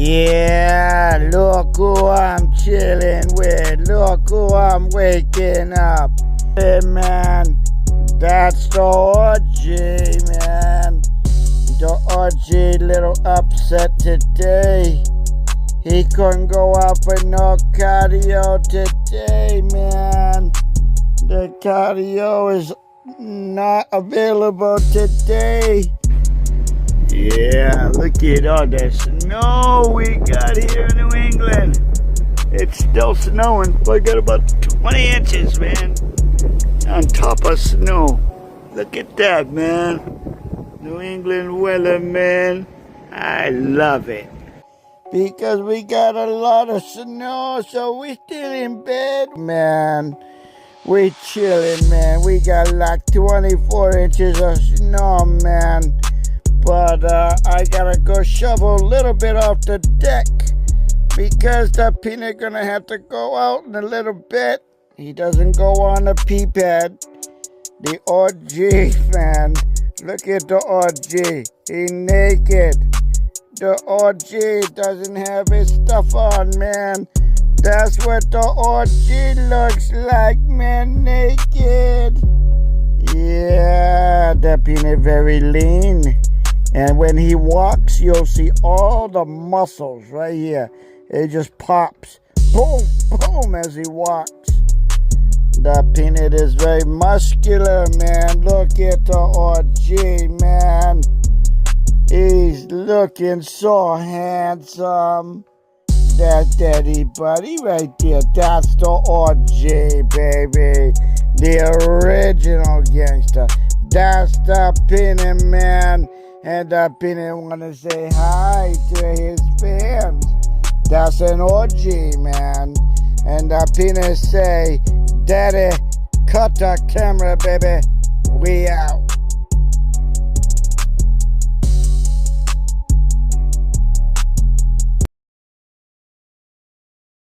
Yeah, look who I'm chilling with. Look who I'm waking up. Hey man, that's the OG, man. The OG little upset today. He couldn't go out for no cardio today, man. The cardio is not available today. Yeah, look at all the snow we got here in New England. It's still snowing. I got about 20 inches, man, on top of snow. Look at that, man. New England weather, man. I love it. Because we got a lot of snow, so we still in bed, man. We chilling, man. We got like 24 inches of snow, man. But I gotta go shovel a little bit off the deck because the peanut gonna have to go out in a little bit. He doesn't go on the pee pad. The OG, man. Look at the OG. He naked. The OG doesn't have his stuff on, man. That's what the OG looks like, man. Naked. Yeah, the peanut very lean. And when he walks, you'll see all the muscles right here. It just pops. Boom, boom, as he walks. The peanut is very muscular, man. Look at the OG, man. He's looking so handsome. That daddy buddy right there. That's the OG, baby. The original gangster. That's the peanut, man. And the peanut want to say hi to his fans. That's an OG, man. And the peanut say, Daddy, cut the camera, baby. We out.